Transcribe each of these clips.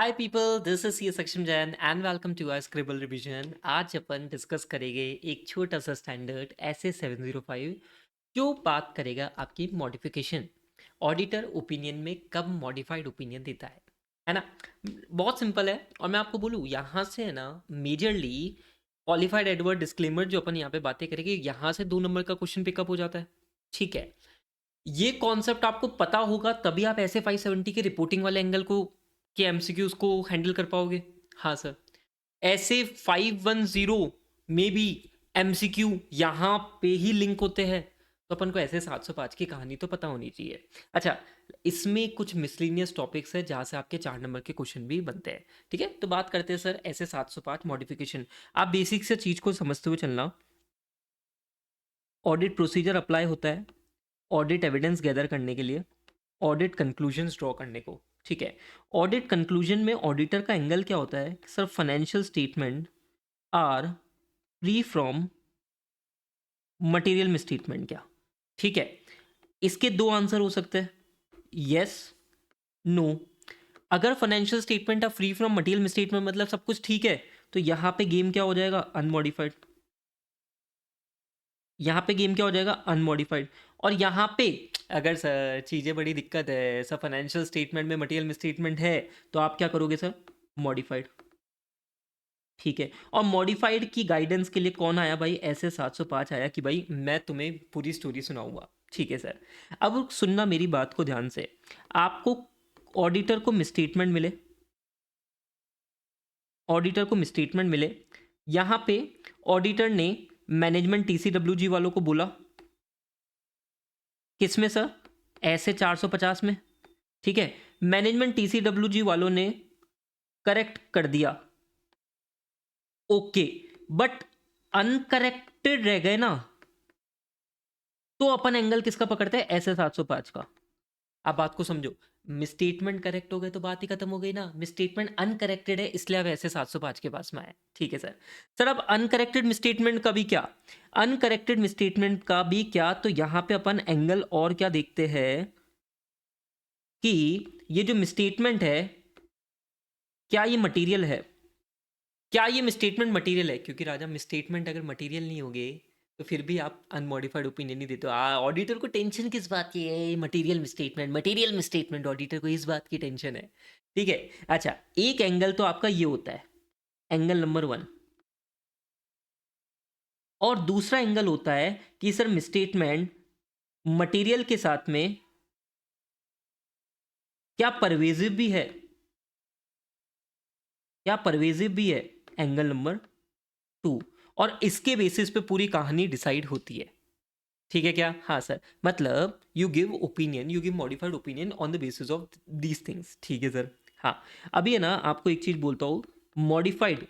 Hi people, this is C Saksham Jain and welcome to our scribble revision. आज अपन discuss करेंगे एक छोटा सा स्टैंडर्ड एसए 705 जो बात करेगा आपकी मॉडिफिकेशन। ऑडिटर ओपिनियन में कब मॉडिफाइड ओपिनियन देता है ना। बहुत सिंपल है और मैं आपको बोलूँ यहाँ से है ना, मेजरली क्वालिफाइड एडवर्ड डिस्क्लेमर जो अपन यहाँ पे बातें करेंगे यहाँ से 2 नंबर का क्वेश्चन पिकअप हो जाता है। ठीक है, ये कॉन्सेप्ट आपको पता होगा तभी आप ऐसे 570 के रिपोर्टिंग वाले एंगल को के एमसीक्यूज को हैंडल कर पाओगे। हाँ सर, ऐसे 510 में भी एमसीक्यू यहाँ पे ही लिंक होते हैं, तो अपन को ऐसे 705 की कहानी तो पता होनी चाहिए। अच्छा, इसमें कुछ मिसलिनियस टॉपिक्स है जहाँ से आपके 4 नंबर के क्वेश्चन भी बनते हैं। ठीक है, तो बात करते हैं सर ऐसे 705 मॉडिफिकेशन। आप बेसिक से चीज़ को समझते हुए चलना। ऑडिट प्रोसीजर अप्लाई होता है ऑडिट एविडेंस गैदर करने के लिए, ऑडिट कंक्लूजन्स ड्रॉ करने को। ठीक है, ऑडिट कंक्लूजन में ऑडिटर का एंगल क्या होता है? Sir, financial statement are free from material misstatement क्या? ठीक है, इसके 2 आंसर हो सकते हैं, यस, नो। अगर financial statement are free from material misstatement मतलब सब कुछ ठीक है, तो यहाँ पे गेम क्या हो जाएगा? अनमॉडिफाइड। यहाँ पे गेम क्या हो जाएगा? अनमॉडिफाइड। और यहाँ पे अगर सर चीज़ें बड़ी दिक्कत है, सर फाइनेंशियल स्टेटमेंट में मटेरियल मिसस्टेटमेंट है, तो आप क्या करोगे सर? मॉडिफाइड। ठीक है, और मॉडिफाइड की गाइडेंस के लिए कौन आया भाई? ऐसे 705 आया कि भाई मैं तुम्हें पूरी स्टोरी सुनाऊंगा। ठीक है सर, अब सुनना मेरी बात को ध्यान से। आपको ऑडिटर को मिसस्टेटमेंट मिले, ऑडिटर को मिसस्टेटमेंट मिले, यहाँ पे ऑडिटर ने मैनेजमेंट टीसीडब्ल्यूजी वालों को बोला, किसमें सर? ऐसे 450 में। ठीक है, मैनेजमेंट टीसीडब्ल्यूजी वालों ने करेक्ट कर दिया, ओके, बट अनकरेक्टेड रह गए ना, तो अपन एंगल किसका पकड़ते हैं? ऐसे 705 का। आप बात को समझो, मिसस्टेटमेंट करेक्ट हो गए तो बात ही खत्म हो गई ना। मिसस्टेटमेंट अनकरेक्टेड है इसलिए अब ऐसे 705 के पास में आए। ठीक है सर। सर, अब अनकरेक्टेड मिसस्टेटमेंट का भी क्या? अनकरेक्टेड मिसस्टेटमेंट का भी क्या? तो यहां पे अपन एंगल और क्या देखते हैं कि ये जो मिसस्टेटमेंट है, क्या ये मटेरियल है? क्या ये मिसस्टेटमेंट मटेरियल है? क्योंकि राजा, मिसस्टेटमेंट अगर मटेरियल नहीं होगे तो फिर भी आप अनमॉडिफाइड ओपिनियन नहीं देते हो। ऑडिटर को टेंशन किस बात की है? Material misstatement, material misstatement, auditor को इस बात की टेंशन है। ठीक है, अच्छा, एक एंगल तो आपका ये होता है, एंगल नंबर 1। और दूसरा एंगल होता है कि सर मिसस्टेटमेंट मटेरियल के साथ में क्या परवेजिव भी है? क्या परवेजिव भी है? Angle number 2। और इसके बेसिस पे पूरी कहानी डिसाइड होती है। ठीक है क्या? हाँ सर, मतलब you give opinion, you give modified opinion on the basis of these things. ठीक है सर। हाँ, अभी है ना, आपको एक चीज बोलता हूँ, मॉडिफाइड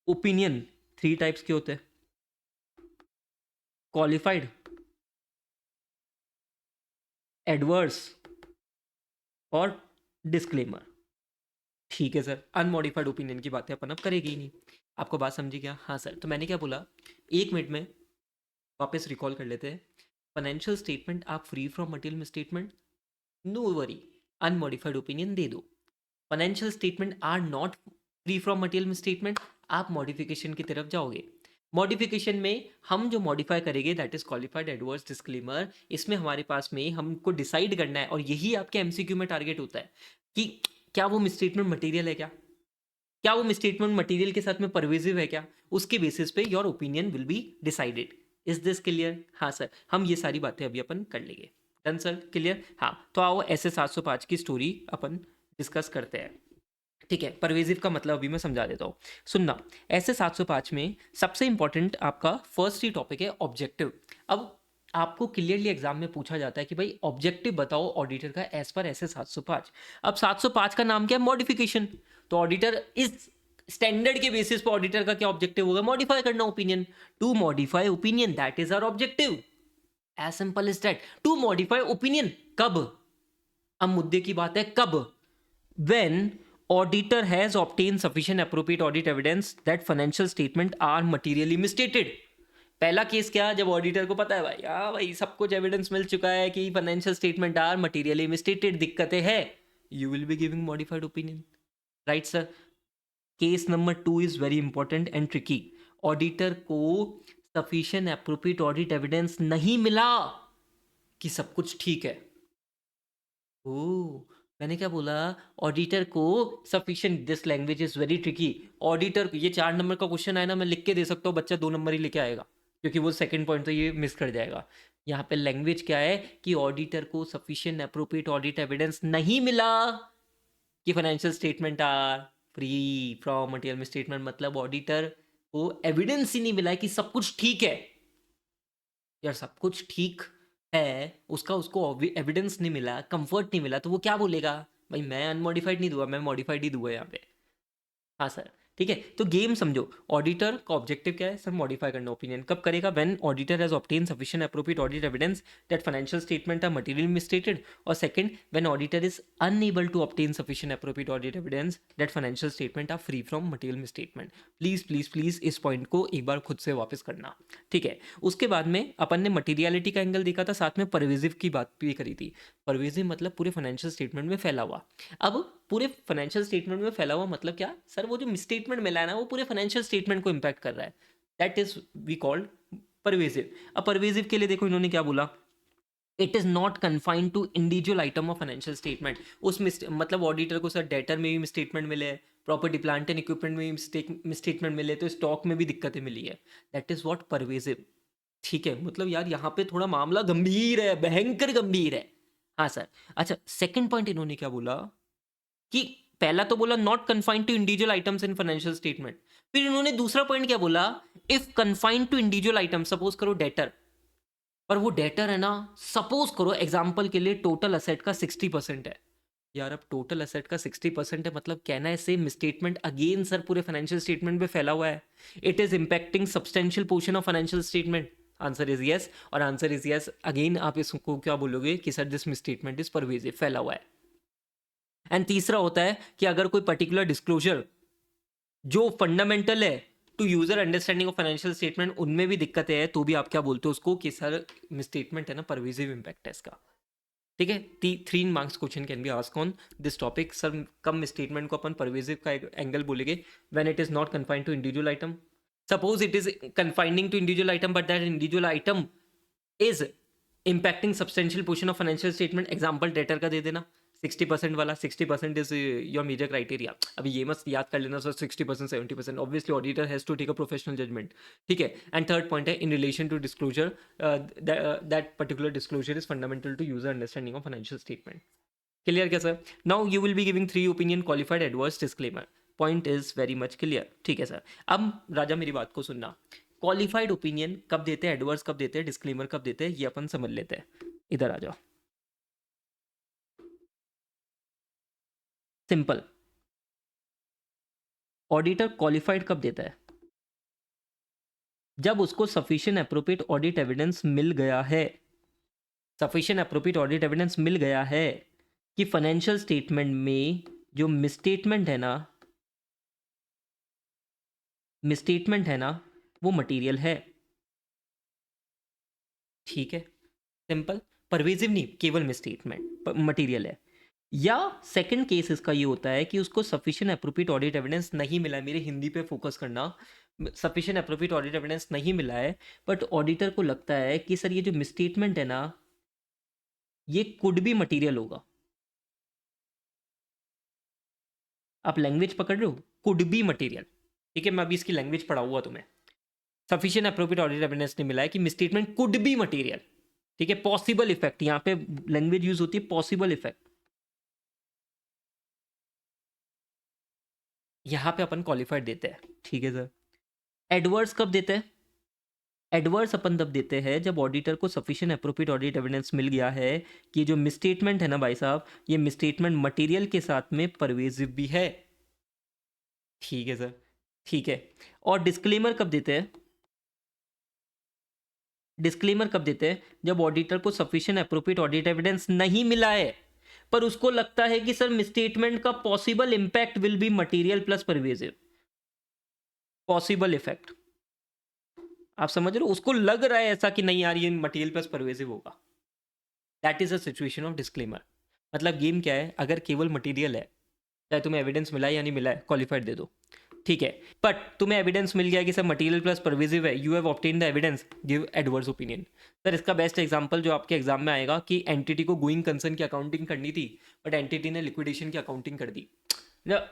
ओपिनियन 3 टाइप्स के होते हैं, क्वालिफाइड, एडवर्स और डिस्क्लेमर। ठीक है सर, अनमॉडिफाइड ओपिनियन की बातें अपन अब करेंगे ही नहीं। आपको बात समझी क्या? हाँ सर, तो मैंने क्या बोला, 1 मिनट में वापस रिकॉल कर लेते हैं। फाइनेंशियल स्टेटमेंट आप free from material misstatement, no worry, unmodified opinion दे दो। Financial statement are not free from material misstatement, आप मॉडिफिकेशन की तरफ जाओगे। मॉडिफिकेशन में हम जो मॉडिफाई करेंगे that is qualified adverse disclaimer. इसमें हमारे पास में हमको डिसाइड करना है, और यही आपके एमसीक्यू में टारगेट होता है कि क्या वो मिसस्टेटमेंट मटेरियल है क्या, क्या वो मिसस्टेटमेंट मटेरियल के साथ में परवेजिव है क्या। उसके बेसिस पे your opinion will be decided. Is this clear? हाँ सर, हम ये सारी बातें अभी अपन कर लेंगे। Done sir, clear? हाँ, तो आओ ऐसे 705 की स्टोरी अपन डिस्कस करते हैं। ठीक है, परवेजिव का मतलब अभी मैं समझा देता हूँ, सुनना। ऐसे 705 में सबसे इंपॉर्टेंट आपका फर्स्ट ही टॉपिक है ऑब्जेक्टिव। अब आपको क्लियरली एग्जाम में पूछा जाता है कि भाई ऑब्जेक्टिव बताओ ऑडिटर का एज पर ऐसे 705। अब 705 का नाम क्या है? मॉडिफिकेशन। तो ऑडिटर इस स्टैंडर्ड के बेसिस पर ऑडिटर का क्या ऑब्जेक्टिव होगा? मॉडिफाई करना opinion. To modify opinion, that is our objective. As simple is that, to modify opinion. कब? अब मुद्दे की बात है कब? when auditor has obtained sufficient appropriate audit evidence that financial statement are materially misstated। पहला केस क्या? जब ऑडिटर को पता है भाई, हाँ भाई, सब कुछ एविडेंस मिल चुका है कि financial statement are materially misstated, दिक्कतें हैं, you will be giving modified opinion. Right, sir? Case number 2 is very important and tricky. Auditor को sufficient appropriate audit evidence नहीं मिला कि सब कुछ ठीक है. ओह! मैंने क्या बोला? ऑडिटर को sufficient, this language is very tricky. Auditor को ये 4 नंबर का क्वेश्चन आए ना, मैं लिख के दे सकता हूँ, बच्चा 2 नंबर ही लेके आएगा, क्योंकि वो सेकंड पॉइंट तो ये मिस कर जाएगा. यहाँ पे लैंग्वेज क्या है कि ऑडिटर को सफिशिएंट एप्रोप्रिएट ऑडिट एविडेंस नहीं मिला कि financial statement are free from material misstatement. मतलब ऑडिटर को एविडेंस ही नहीं मिला है कि सब कुछ ठीक है. यार सब कुछ ठीक है, उसको एविडेंस नहीं मिला, कंफर्ट नहीं मिला, तो वो क्या बोलेगा? भाई मैं अनमॉडिफाइड नहीं दूंगा, मैं मॉडिफाइड ही दूंगा यहाँ पे. हाँ सर, ठीक है. तो गेम समझो. ऑडिटर का ऑब्जेक्टिव क्या है? सर मॉडिफाई करना ओपिनियन. कब करेगा? When auditor has obtain sufficient appropriate audit evidence that financial statement are materially misstated. और second, when auditor is unable to obtain sufficient appropriate audit evidence that financial statement are free from material misstatement. Please please please इस point को एक बार खुद से वापस करना. ठीक है. उसके बाद में अपन ने मटीरियलिटी का एंगल देखा था, साथ में परवेजिव की बात भी करी थी. परवेजिव मतलब पूरे फाइनेंशियल स्टेटमेंट में फैला हुआ. अब पूरे फाइनेंशियल स्टेटमेंट में फैला हुआ मतलब क्या? सर वो जो मिसस्टेटमेंट मिला है ना, वो पूरे फाइनेंशियल स्टेटमेंट को इंपैक्ट कर रहा है. That is we called pervasive. अब परवेजिव के लिए देखो इन्होंने क्या बोला. It is not confined to individual item of financial statement. उस मतलब ऑडिटर को सर डेटर में भी मिसस्टेटमेंट मिले, प्रॉपर्टी प्लांट एंड इक्विपमेंट में भी मिसस्टेटमेंट मिले, तो स्टॉक में भी दिक्कतें मिली है. That is what pervasive. ठीक है. मतलब यार यहाँ पे थोड़ा मामला गंभीर है, भयंकर गंभीर है. हाँ सर. अच्छा, सेकंड पॉइंट इन्होंने क्या बोला कि पहला तो बोला not confined to individual items in financial statement. फिर इन्होंने दूसरा पॉइंट क्या बोला? If confined to individual item, suppose करो डेटर, पर वो डेटर है ना, सपोज करो एग्जांपल के लिए टोटल असेट का 60% है. यार अब टोटल असेट का 60% है, मतलब कहना है सेम मिसस्टेटमेंट अगेन सर पूरे फाइनेंशियल स्टेटमेंट में फैला हुआ है. It is impacting substantial portion of financial statement. Answer is yes. और आंसर इज यस. अगेन आप इसको क्या बोलोगे कि sir this misstatement is pervasive, फैला हुआ है. एंड तीसरा होता है कि अगर कोई पर्टिकुलर डिस्क्लोजर जो फंडामेंटल है to user understanding of financial statement, उनमें भी दिक्कतें हैं, तो भी आप क्या बोलते हो उसको कि सर मिसस्टेटमेंट है ना, परवेजिव इंपैक्ट है इसका. ठीक है. 3 marks question can be asked on this topic. Sir कब मिसस्टेटमेंट को अपन परवेजिव का एंगल बोलेंगे? When it is not confined to individual item. Suppose it is confining to individual item, but that individual item is impacting substantial portion of financial statement. Example debtor का दे देना, 60% वाला. 60% is your major criteria. अभी ये मत याद कर लेना sir 60% 70%. Obviously auditor has to take a professional judgement. ठीक है. एंड थर्ड पॉइंट है in relation to disclosure, that particular disclosure is fundamental to user understanding of financial statement. Clear क्या sir? Now you will be giving 3 opinion, qualified, adverse, disclaimer. Point is very much clear. ठीक है sir. अब राजा मेरी बात को सुनना. Qualified opinion कब देते हैं, एडवर्स कब देते हैं, डिस्क्लेमर कब देते हैं, ये अपन समझ लेते हैं. इधर आ जाओ. सिंपल. ऑडिटर क्वालिफाइड कब देता है? जब उसको सफिशिएंट एप्रोप्रिएट ऑडिट एविडेंस मिल गया है. सफिशिएंट एप्रोप्रिएट ऑडिट एविडेंस मिल गया है कि फाइनेंशियल स्टेटमेंट में जो मिसस्टेटमेंट है ना वो मटेरियल है. ठीक है. सिंपल. परवेजिव नहीं, केवल मिसस्टेटमेंट मटेरियल है. या सेकंड केस इसका ये होता है कि उसको सफिशिएंट एप्रोप्रिएट ऑडिट एविडेंस नहीं मिला है. मेरे हिंदी पे फोकस करना. सफिशिएंट एप्रोप्रिएट ऑडिट एविडेंस नहीं मिला है, बट ऑडिटर को लगता है कि सर ये जो मिसस्टेटमेंट है ना, ये कुड भी मटेरियल होगा. आप लैंग्वेज पकड़ रहे हो? Could be material. ठीक है. मैं अभी इसकी लैंग्वेज पढ़ा हुआ तुम्हें. सफिशिएंट एप्रोप्रिएट ऑडिट एविडेंस नहीं मिला है कि मिसस्टेटमेंट कुड बी मटेरियल. ठीक है. पॉसिबल इफेक्ट, यहाँ पे लैंग्वेज यूज होती है पॉसिबल इफेक्ट. यहाँ पे अपन क्वालिफाइड देते हैं. ठीक है सर. एडवर्स कब देते हैं? एडवर्स अपन तब देते हैं जब ऑडिटर को सफिशिएंट एप्रोप्रिएट ऑडिट एविडेंस मिल गया है कि जो मिसस्टेटमेंट है ना भाई साहब, ये मिसस्टेटमेंट मटेरियल के साथ में परवेजिव भी है. ठीक है सर. ठीक है. और डिस्क्लेमर कब देते हैं? डिस्क्लेमर कब देते हैं? जब ऑडिटर को सफिशिएंट एप्रोप्रिएट ऑडिट एविडेंस नहीं मिला है, पर उसको लगता है कि सर मिसस्टेटमेंट का possible impact will be material plus pervasive. Possible effect. आप समझ रहे हो? उसको लग रहा है ऐसा कि नहीं यार ये मटेरियल प्लस परवेजिव होगा. That is a situation of disclaimer. मतलब गेम क्या है, अगर केवल मटेरियल है, चाहे तुम्हें एविडेंस मिला है या नहीं मिला है, क्वालिफाइड दे दो, ठीक है। बट तुम्हें एविडेंस मिल गया कि सर मटेरियल प्लस परवेजिव है, you have obtain the evidence, give adverse opinion. Sir इसका बेस्ट एग्जांपल जो आपके एग्जाम में आएगा कि एंटिटी को गोइंग कंसर्न की अकाउंटिंग करनी थी, बट एंटिटी ने लिक्विडेशन की अकाउंटिंग कर दी।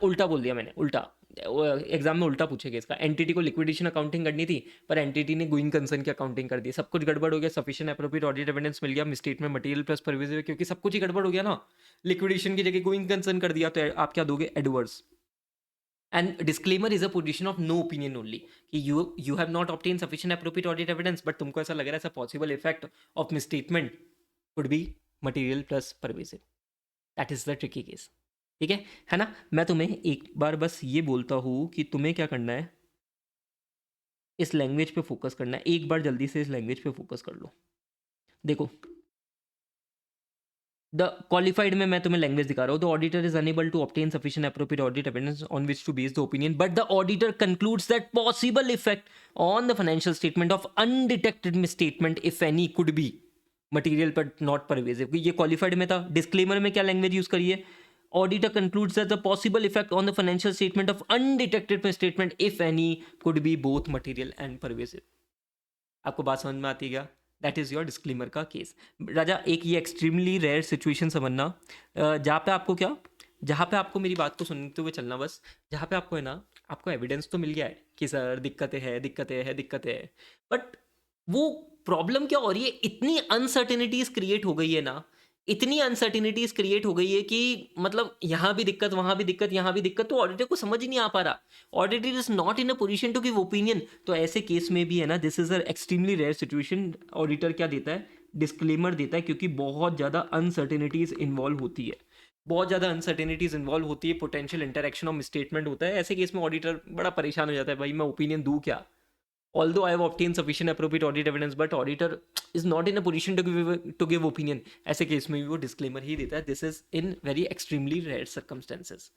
उल्टा बोल दिया मैंने, उल्टा एग्जाम में उल्टा पूछेगा इसका, एंटिटी को लिक्विडेशन अकाउंटिंग करनी थी पर एंटिटी ने गोइंग कंसर्न की अकाउंटिंग कर दी, सब कुछ गड़बड़ हो गया, सफिशिएंट एप्रोप्रिएट ऑडिट एविडेंस मिल गया, मिस्टेट में मटेरियल प्लस परवेजिव, क्योंकि सब कुछ ही गड़बड़ हो गया ना, लिक्विडेशन की जगह गोइंग कंसर्न कर दिया, तो आप क्या दोगे, adverse. And disclaimer is a position of no opinion only, कि you have not obtain sufficient appropriate audit evidence, but तुमको ऐसा लग रहा है ऐसा possible effect of misstatement could be material plus pervasive, that is the tricky case. ठीक है ना। मैं तुम्हें एक बार बस ये बोलता हूँ कि तुम्हें क्या करना है, इस लैंग्वेज पे फोकस करना है, एक बार जल्दी से इस लैंग्वेज पे फोकस कर लो। देखो द क्वालिफाइड में मैं तुम्हें लैंग्वेज दिखा रहा हूँ, the auditor is unable to obtain sufficient appropriate audit evidence on which to base the opinion, but the auditor concludes that possible effect on the financial statement of undetected misstatement if any could be material but not pervasive. ये qualified में था। Disclaimer में क्या language use करिए, auditor concludes that the possible effect on the financial statement of undetected misstatement if any could be both material and pervasive। आपको बात समझ में आती है क्या, दैट इज योर डिस्क्लेमर का केस। राजा एक ये एक्सट्रीमली रेयर सिचुएशन समझना, जहाँ पे आपको क्या, जहाँ पे आपको मेरी बात को सुनते हुए चलना बस, जहाँ पे आपको है ना, आपको एविडेंस तो मिल गया है कि सर दिक्कतें हैं, दिक्कतें हैं, बट वो प्रॉब्लम क्या हो रही है, इतनी अनसर्टेनिटीज क्रिएट हो गई है ना, इतनी अनसर्टिनिटीज क्रिएट हो गई है कि मतलब यहाँ भी दिक्कत, वहाँ भी दिक्कत, यहाँ भी दिक्कत, तो ऑडिटर को समझ ही नहीं आ पा रहा, auditor is not in a position to give opinion. तो ऐसे केस में भी है ना, this is a extremely rare situation, auditor क्या देता है, डिस्क्लेमर देता है, क्योंकि बहुत ज़्यादा अनसर्टिनिटीज इन्वॉल्व होती है, बहुत ज़्यादा अनसर्टिनिटीज इन्वॉल्व होती है, पोटेंशियल इंटरेक्शन ऑफ मिसस्टेटमेंट होता है। ऐसे केस में ऑडिटर बड़ा परेशान हो जाता है, भाई मैं ओपिनियन दूँ क्या, although I have obtained sufficient appropriate audit evidence, but auditor is not in a position to give opinion। ऐसे केस में भी वो डिस्क्लेमर ही देता है, this is in very extremely rare circumstances.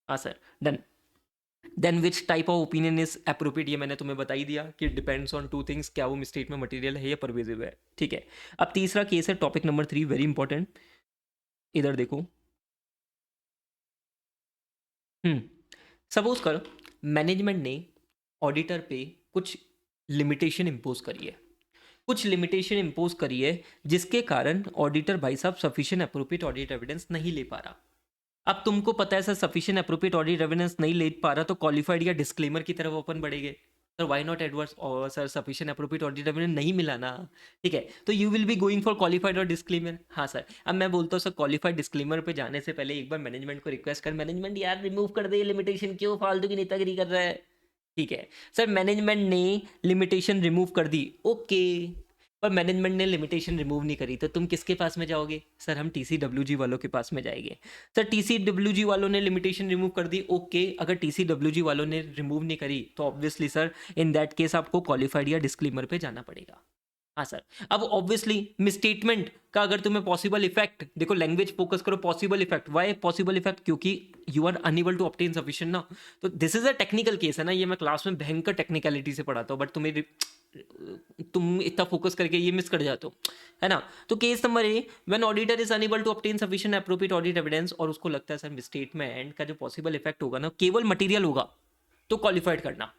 हाँ sir, done. Then which type of opinion is appropriate, ये मैंने तुम्हें बता ही दिया कि डिपेंड्स ऑन टू थिंग्स, क्या वो मिस्टेट में मटेरियल है या परवेजिव है। ठीक है, अब तीसरा केस है, टॉपिक नंबर 3, वेरी इंपॉर्टेंट, इधर देखो। सपोज करो मैनेजमेंट ने ऑडिटर पे कुछ लिमिटेशन इम्पोज करी है, कुछ लिमिटेशन इम्पोज करी है, जिसके कारण ऑडिटर भाई साहब सफिशिएंट एप्रोप्रिएट ऑडिट एविडेंस नहीं ले पा रहा। अब तुमको पता है sir sufficient appropriate audit evidence नहीं ले पा रहा, तो क्वालिफाइड या डिस्क्लेमर की तरफ अपन बढ़ेंगे, सर व्हाई नॉट एडवर्स, और sir sufficient appropriate audit evidence नहीं मिला ना, ठीक है, तो you will be going for qualified और डिस्क्लेमर। हाँ सर, अब मैं बोलता हूँ सर क्वालिफाइड डिस्क्लेमर पे जाने से पहले एक बार मैनेजमेंट को रिक्वेस्ट कर, मैनेजमेंट यार रिमूव कर दे ये लिमिटेशन, क्यों फालतू की नेतागिरी कर रहा है। ठीक है सर, मैनेजमेंट ने लिमिटेशन रिमूव कर दी, ओके, पर मैनेजमेंट ने लिमिटेशन रिमूव नहीं करी, तो तुम किसके पास में जाओगे, सर हम TCWG वालों के पास में जाएंगे। सर TCWG वालों ने लिमिटेशन रिमूव कर दी, ओके, अगर TCWG वालों ने रिमूव नहीं करी तो obviously sir in that case आपको क्वालिफाइड या डिस्क्लेमर पे जाना पड़ेगा। हाँ सर, अब ऑब्वियसली मिसस्टेटमेंट का अगर तुम्हें पॉसिबल इफेक्ट, देखो लैंग्वेज फोकस करो, possible effect, why possible effect, क्योंकि you are unable to obtain sufficient ना, तो this is a technical case है ना, ये मैं क्लास में भयंकर टेक्निकलिटी से पढ़ाता हूँ, बट तुम इतना फोकस करके ये मिस कर जाते हो, है ना। तो case number A, when auditor is unable to obtain sufficient appropriate audit evidence, और उसको लगता है सर मिसस्टेटमेंट का जो पॉसिबल इफेक्ट होगा ना केवल मटेरियल होगा, तो क्वालिफाइड करना,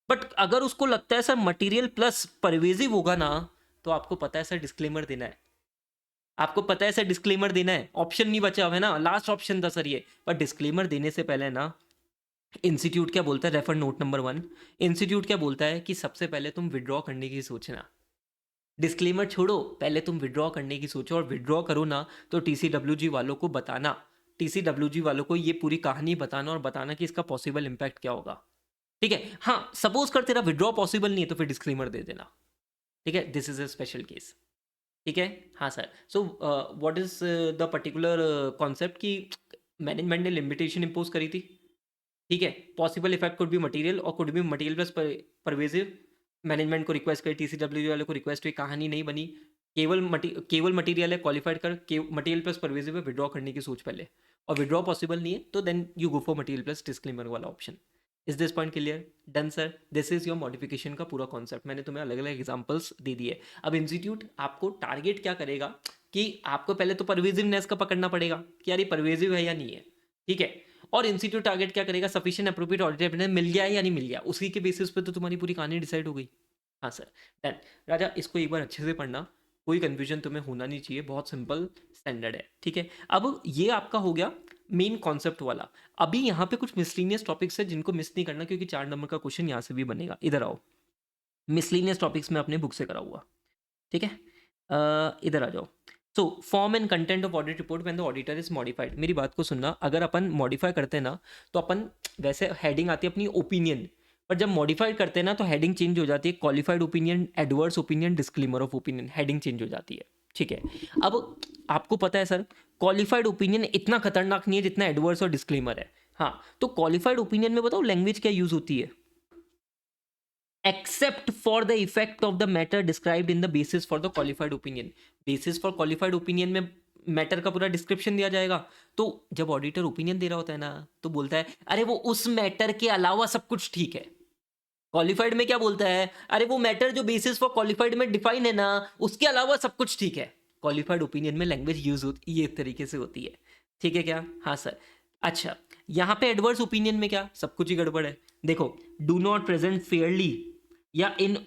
बट अगर उसको लगता है सर मटेरियल प्लस परवेजिव होगा ना, तो आपको पता है सर डिस्क्लेमर देना है, आपको पता है सर डिस्क्लेमर देना है, ऑप्शन नहीं बचा है ना, लास्ट ऑप्शन था सर ये, पर डिस्क्लेमर देने से पहले ना इंस्टीट्यूट क्या बोलता है, रेफर नोट नंबर 1, इंस्टीट्यूट क्या बोलता है कि सबसे पहले तुम विड्रॉ करने की सोचना, डिस्क्लेमर छोड़ो, पहले तुम विड्रॉ करने की सोचो, और विड्रॉ करो ना तो TCWG वालों को बताना, TCWG वालों को ये पूरी कहानी बताना, और बताना कि इसका पॉसिबल इम्पैक्ट क्या होगा। ठीक है, हाँ सपोज कर तेरा विड्रॉ पॉसिबल नहीं है तो फिर डिस्क्लेमर दे देना, ठीक है, this is a special case. ठीक है, हाँ sir, so what is the particular concept कि मैनेजमेंट ने लिमिटेशन इम्पोज करी थी, ठीक है, possible effect could be material और could be material plus pervasive, management को रिक्वेस्ट करी, TCWG वाले को रिक्वेस्ट हुई, कहानी नहीं बनी, केवल मटेरियल है, क्वालिफाइड कर, मटेरियल प्लस परवेजिव है, विड्रॉ करने की सोच पहले, और विड्रॉ पॉसिबल नहीं है तो then you go for material plus disclaimer वाला option. Is this point clear, done sir, this is your modification का पूरा कॉन्सेप्ट, मैंने तुम्हें अलग अलग एग्जांपल्स दे दिए। अब इंस्टीट्यूट आपको टारगेट क्या करेगा कि आपको पहले तो परवेजिवनेस का पकड़ना पड़ेगा कि यार ये परवेजिव है या नहीं है, ठीक है। और इंस्टीट्यूट टारगेट क्या करेगा, सफिशिएंट अप्रोप्रिएट ऑडिट एविडेंस मिल गया है या नहीं मिल गया, उसी के बेसिस पे तो तुम्हारी पूरी कहानी डिसाइड हो गई। हाँ सर, डन। राजा इसको एक बार अच्छे से पढ़ना, कोई कंफ्यूजन तुम्हें होना नहीं चाहिए, बहुत सिंपल स्टैंडर्ड है, ठीक है। अब ये आपका हो गया मेन कॉन्सेप्ट वाला। अभी यहाँ पे कुछ मिसलीनियस टॉपिक्स है जिनको मिस नहीं करना, क्योंकि 4 नंबर का क्वेश्चन यहाँ से भी बनेगा। इधर आओ, मिसलीनियस टॉपिक्स में अपने बुक से करा हुआ, ठीक है। इधर आ जाओ। So form and content of audit report when the auditor is modified. मेरी बात को सुनना, अगर अपन मॉडिफाई करते हैं ना तो अपन वैसे हेडिंग आती है अपनी ओपिनियन, पर जब मॉडिफाइड करते हैं ना तो हेडिंग चेंज हो जाती है, qualified opinion, adverse opinion, disclaimer of opinion, heading change हो जाती है, ठीक है। अब आपको पता है सर, क्वालिफाइड ओपिनियन इतना खतरनाक नहीं है जितना एडवर्स और डिस्क्लेमर है। हाँ, तो क्वालिफाइड ओपिनियन में बताओ लैंग्वेज क्या यूज होती है, except for the effect of the matter described in the basis for the qualified opinion। basis for qualified opinion में मैटर का पूरा डिस्क्रिप्शन दिया जाएगा। तो जब ऑडिटर ओपिनियन दे रहा होता है ना तो बोलता है अरे वो उस मैटर के अलावा सब कुछ ठीक है। क्वालिफाइड में क्या बोलता है, अरे वो मैटर जो बेसिस फॉर क्वालिफाइड में डिफाइन है ना उसके अलावा सब कुछ ठीक है। क्वालिफाइड ओपिनियन में लैंग्वेज यूज होती ये तरीके से होती है, ठीक है क्या। हाँ सर। अच्छा, यहाँ पे एडवर्स ओपिनियन में क्या, सब कुछ ही गड़बड़ है। देखो, डू नॉट प्रेजेंट फेयरली या in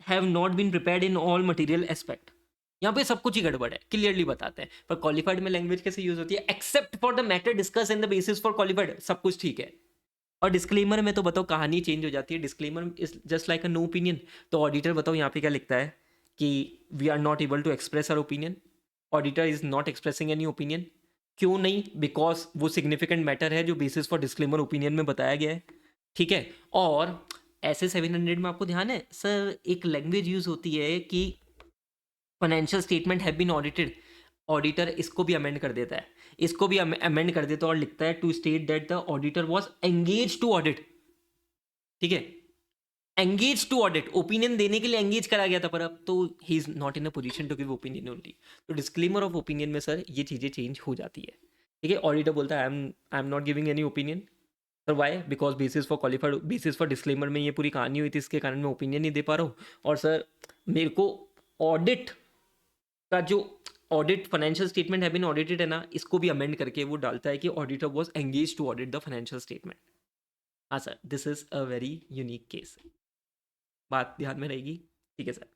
have not been prepared in all material aspect, यहाँ पे सब कुछ ही गड़बड़ है, क्लियरली बताते हैं। पर क्वालिफाइड में लैंग्वेज कैसे यूज होती है, except for the matter discuss in the basis for qualified, सब कुछ ठीक है। और डिस्क्लेमर में तो बताओ कहानी चेंज हो जाती है, disclaimer is just like a no opinion. तो ऑडिटर बताओ यहाँ पे क्या लिखता है कि we are not able to express our opinion, auditor is not expressing any opinion. क्यों नहीं, बिकॉज वो सिग्निफिकेंट मैटर है जो बेसिस फॉर डिस्क्लेमर ओपिनियन में बताया गया है, ठीक है। और ऐसे 700 में आपको ध्यान है सर, एक लैंग्वेज यूज होती है कि financial statement have been audited, auditor इसको भी अमेंड कर देता है, इसको भी अमेंड कर देता है और लिखता है to state that the auditor was engage to audit, ठीक है। एंगेज टू ऑडिट, ओपिनियन देने के लिए एंगेज करा गया था, पर अब तो he is not in a position to give opinion only. तो डिस्क्लेमर ऑफ ओपिनियन में सर ये चीज़ें चेंज हो जाती है, ठीक है। ऑडिटर बोलता है I am not giving any opinion, sir why, because basis for qualified, basis for disclaimer में ये पूरी कहानी हुई थी, इसके कारण मैं ओपिनियन नहीं दे पा रहा हूँ। और सर मेरे को ऑडिट का जो ऑडिट फाइनेंशियल स्टेटमेंट है बीन ऑडिटेड है ना, इसको भी अमेंड करके वो डालता है कि auditor was engage to audit the financial statement. हाँ sir, this is a very unique case, बात ध्यान में रहेगी, ठीक है sir.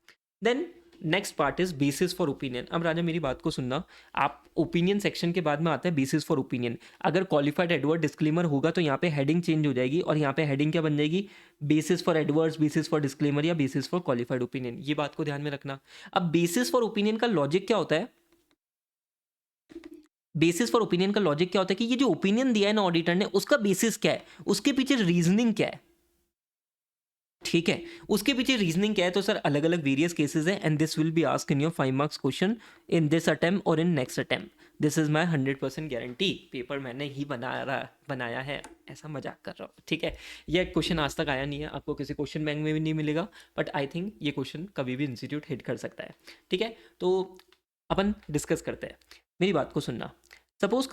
Then next part is basis for opinion. अब राजा मेरी बात को सुनना, आप ओपिनियन सेक्शन के बाद में आता है बेसिस फॉर ओपिनियन। अगर क्वालिफाइड एडवर्ड डिस्क्लेमर होगा तो यहाँ पे हेडिंग चेंज हो जाएगी और यहाँ पे हेडिंग क्या बन जाएगी, basis for adverse, basis for disclaimer या बेसिस फॉर क्वालिफाइड ओपिनियन। ये बात को ध्यान में रखना। अब बेसिस फॉर ओपिनियन का लॉजिक क्या होता है, बेसिस फॉर ओपिनियन का लॉजिक क्या होता है कि ये जो ओपिनियन दिया है ना ऑडिटर ने, उसका बेसिस क्या है, उसके पीछे रीजनिंग क्या है, ठीक है। उसके पीछे रीजनिंग क्या है, तो सर अलग अलग वेरियस केसेस है and this will be asked in your 5 marks question in this attempt और in next attempt. This is my 100% guarantee, paper मैंने ही बनाया है, ऐसा मजाक कर रहा हूँ, ठीक है। ये क्वेश्चन आज तक आया नहीं है, आपको किसी क्वेश्चन बैंक में भी नहीं मिलेगा, बट आई थिंक ये क्वेश्चन कभी भी इंस्टीट्यूट हिट कर सकता है, ठीक है। तो अपन डिस्कस करते हैं, मेरी बात को सुनना। सपोज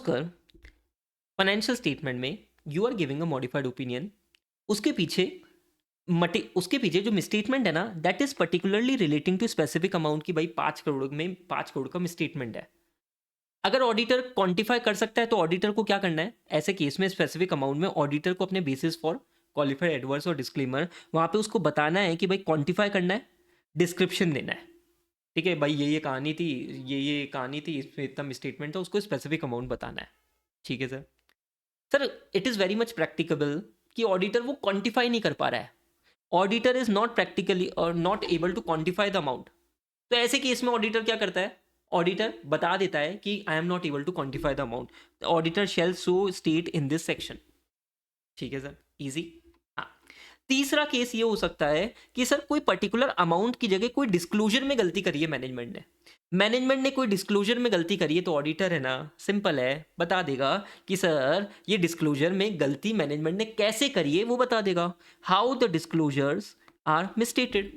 कर फाइनेंशियल स्टेटमेंट में you are giving a modified opinion, उसके पीछे जो मिसस्टेटमेंट है ना, that is particularly relating to specific amount की, भाई 5 करोड़ में 5 करोड़ का मिसस्टेटमेंट है। अगर ऑडिटर क्वांटिफाई कर सकता है तो ऑडिटर को क्या करना है, ऐसे केस में स्पेसिफिक अमाउंट में ऑडिटर को अपने बेसिस फॉर क्वालिफाइड एडवर्स और डिस्क्लेमर वहां पे उसको बताना है कि भाई क्वांटिफाई करना है, डिस्क्रिप्शन देना है, ठीक है। भाई ये कहानी थी, ये कहानी थी, इसमें इतना मिसस्टेटमेंट था, उसको स्पेसिफिक अमाउंट बताना है, ठीक है sir. Sir it is very much practicable कि ऑडिटर वो क्वांटिफाई नहीं कर पा रहा है, ऑडिटर इज नॉट प्रैक्टिकली और not able to quantify the amount. तो ऐसे केस में ऑडिटर क्या करता है, ऑडिटर बता देता है कि I am not able to quantify the amount, auditor shall so state in this section, ठीक है सर, इजी। हाँ, तीसरा केस ये हो सकता है कि सर कोई पर्टिकुलर अमाउंट की जगह कोई डिस्क्लोजर में गलती करी है मैनेजमेंट ने कोई डिस्क्लोजर में गलती करी है, तो ऑडिटर है ना, सिंपल है, बता देगा कि सर ये डिस्क्लोजर में गलती मैनेजमेंट ने कैसे करी है, वो बता देगा, how the disclosures are misstated.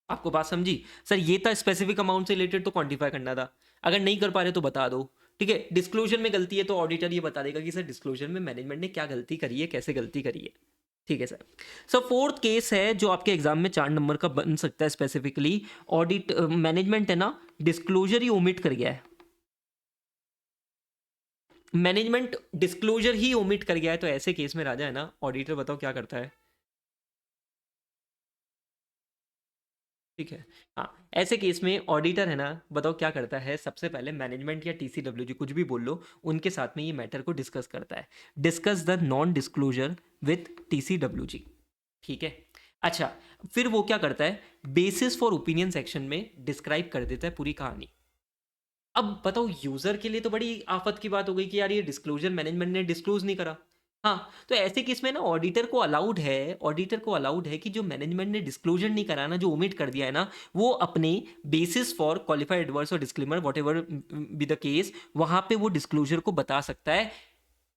आपको बात समझी सर, ये था स्पेसिफिक अमाउंट से रिलेटेड, तो क्वांटिफाई करना था, अगर नहीं कर पा रहे तो बता दो, ठीक है। डिस्क्लोजर में गलती है तो ऑडिटर ये बता देगा कि सर डिस्क्लोजर में मैनेजमेंट ने क्या गलती करी है, कैसे गलती करी है, ठीक है सर। सो फोर्थ केस है जो आपके एग्जाम में 4 नंबर का बन सकता है स्पेसिफिकली। ऑडिट मैनेजमेंट है ना, डिस्क्लोजर ही ओमिट कर गया है। मैनेजमेंट डिस्क्लोजर ही ओमिट कर गया है, तो ऐसे केस में राजा है ना, ऑडिटर बताओ क्या करता है। ठीक है। हाँ, ऐसे केस में ऑडिटर है ना, बताओ क्या करता है। सबसे पहले मैनेजमेंट या टीसीडब्ल्यूजी कुछ भी बोल लो, उनके साथ में ये मैटर को डिस्कस करता है। Discuss the non disclosure with TCWG. ठीक है। अच्छा, फिर वो क्या करता है, बेसिस फॉर ओपिनियन सेक्शन में डिस्क्राइब कर देता है पूरी कहानी। अब बताओ, यूजर के लिए तो बड़ी आफत की बात हो गई कि यार ये डिस्क्लोजर मैनेजमेंट ने डिस्क्लोज नहीं करा। हाँ, तो ऐसे केस में ना ऑडिटर को अलाउड है कि जो मैनेजमेंट ने डिस्क्लोजर नहीं करा ना, जो ओमिट कर दिया है ना, वो अपने बेसिस फॉर क्वालिफाइड एडवर्स और disclaimer what ever be the case, वहां पे वो डिस्क्लोजर को बता सकता है।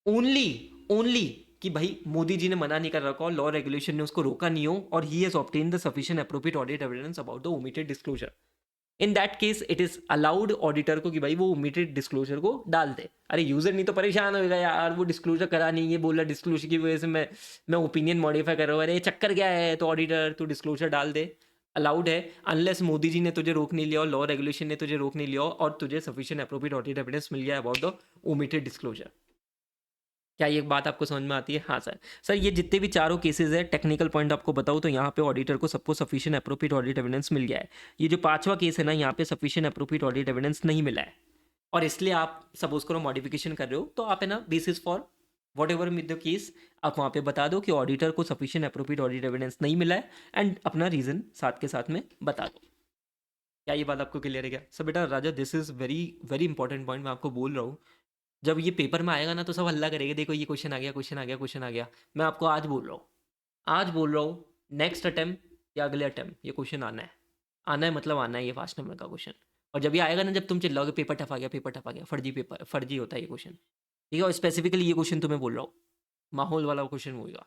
ओनली ओनली कि भाई मोदी जी ने मना नहीं कर रखा, लॉ रेगुलेशन ने उसको रोका नहीं हो, और he has obtain the sufficient appropriate audit evidence about the omitted disclosure. In that case it is allowed auditor को कि भाई वो ओमिटेड डिस्क्लोजर को डाल दे। अरे यूजर नहीं तो परेशान होगा यार, वो डिस्क्लोजर करा नहीं, ये बोला डिस्क्लोजर की वजह से मैं ओपिनियन मॉडिफाई कर रहा हूँ, अरे चक्कर क्या है, तो ऑडिटर तू डिस्क्लोजर डाल दे। अलाउड है, अनलेस मोदी जी ने तुझे रोक नहीं लिया, लॉ रेगुलेशन ने तुझे रोक नहीं लिया, और तुझे सफिशिएंट एप्रोप्रिएट ऑडिट एविडेंस मिल गया अबाउट द ओमिटेड डिस्क्लोजर। क्या ये बात आपको समझ में आती है? हाँ सर। सर ये जितने भी चारों केसेस है, टेक्निकल पॉइंट आपको बताऊँ तो यहाँ पे ऑडिटर को सबको सफिशिएंट एप्रोप्रिएट ऑडिट एविडेंस मिल गया है। ये जो पांचवा केस है ना, यहाँ पे सफिशिएंट एप्रोप्रिएट ऑडिट एविडेंस नहीं मिला है, और इसलिए आप सपोज करो मॉडिफिकेशन कर रहे हो, तो आप है ना basis for what ever mid the case, आप वहाँ पे बता दो कि ऑडिटर को सफिशिएंट एप्रोप्रिएट ऑडिट एविडेंस नहीं मिला है, एंड अपना रीजन साथ के साथ में बता दो। क्या ये बात आपको क्लियर है क्या? सर बेटा राजा, this is very very important point, मैं आपको बोल रहा हूँ। जब ये पेपर में आएगा ना, तो सब हल्ला करेंगे, देखो ये क्वेश्चन आ गया, क्वेश्चन आ गया, क्वेश्चन आ गया। मैं आपको आज बोल रहा हूँ, आज बोल रहा हूँ, नेक्स्ट अटेम्प्ट या अगले अटेम्प्ट ये क्वेश्चन आना है। आना है मतलब आना है, ये 5 नंबर का क्वेश्चन। और जब ये आएगा ना, जब तुम चिल्लाओगे पेपर टफ आ गया, पेपर टफ आ गया, फर्जी पेपर, फर्जी होता है ये क्वेश्चन। ठीक है, और स्पेसिफिकली ये क्वेश्चन तुम्हें बोल रहा हूँ, माहौल वाला क्वेश्चन होगा।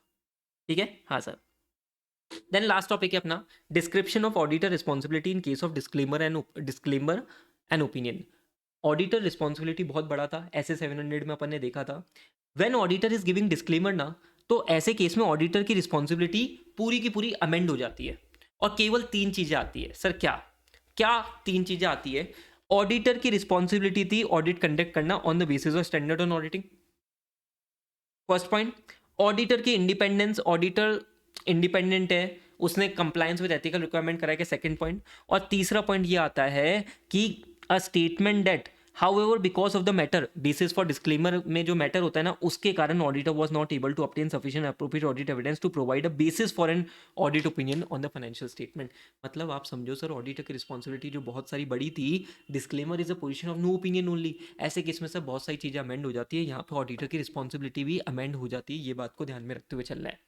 ठीक है, हाँ सर। देन लास्ट टॉपिक है अपना, description of auditor responsibility in case of disclaimer and opinion. Auditor responsibility बहुत बड़ा था, ऐसे 700 में अपन ने देखा था। When auditor is giving disclaimer ना, तो ऐसे केस में ऑडिटर की रिस्पॉन्सिबिलिटी पूरी की पूरी अमेंड हो जाती है, और केवल 3 चीजें आती है। सर क्या क्या 3 चीजें आती है? ऑडिटर की रिस्पॉन्सिबिलिटी थी ऑडिट कंडक्ट करना on the basis of standard on auditing, first point. Auditor की इंडिपेंडेंस, ऑडिटर इंडिपेंडेंट है, उसने कंप्लायंस विद एथिकल रिक्वायरमेंट करा के, सेकंड पॉइंट। और तीसरा पॉइंट ये आता है कि a statement that however because of the matter, basis for disclaimer में जो मैटर होता है ना, उसके कारण auditor was not able to obtain sufficient appropriate audit evidence to provide a basis for an audit opinion on the financial statement. मतलब आप समझो सर, ऑडिटर की रिस्पॉन्सिबिलिटी जो बहुत सारी बड़ी थी, disclaimer is a position of no opinion only, ऐसे केस में सर बहुत सारी चीज़ें अमेंड हो जाती है, यहाँ पे ऑडिटर की रिस्पॉन्सिबिलिटी भी अमेंड हो जाती है। ये बात को ध्यान में रखते हुए चलना है।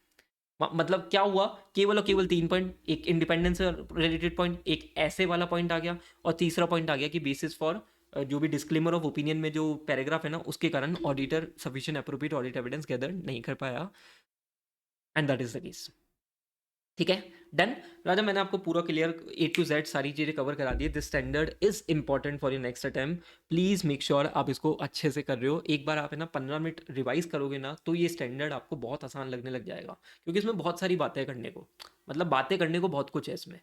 मतलब क्या हुआ, केवल और केवल 3 पॉइंट, एक इंडिपेंडेंस से रिलेटेड पॉइंट, एक ऐसे वाला पॉइंट आ गया, और तीसरा पॉइंट आ गया कि बेसिस फॉर जो भी डिस्क्लेमर ऑफ ओपिनियन में जो पैराग्राफ है ना, उसके कारण auditor sufficient appropriate audit evidence gather नहीं कर पाया, and that is the case. ठीक है, डन। राजा, मैंने आपको पूरा क्लियर A to Z सारी चीज़ें कवर करा दी है। This standard is important for your next attempt. Please make sure आप इसको अच्छे से कर रहे हो। एक बार आप है ना 15 मिनट रिवाइज करोगे ना, तो ये स्टैंडर्ड आपको बहुत आसान लगने लग जाएगा, क्योंकि इसमें बहुत सारी बातें करने को, मतलब बातें करने को बहुत कुछ है इसमें।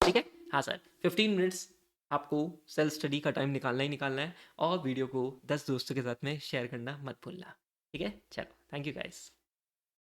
ठीक है, हाँ सर। 15 मिनट्स आपको सेल्फ स्टडी का टाइम निकालना ही निकालना है, और वीडियो को 10 दोस्तों के साथ में शेयर करना मत भूलना। ठीक है, चलो, थैंक यू गाइस।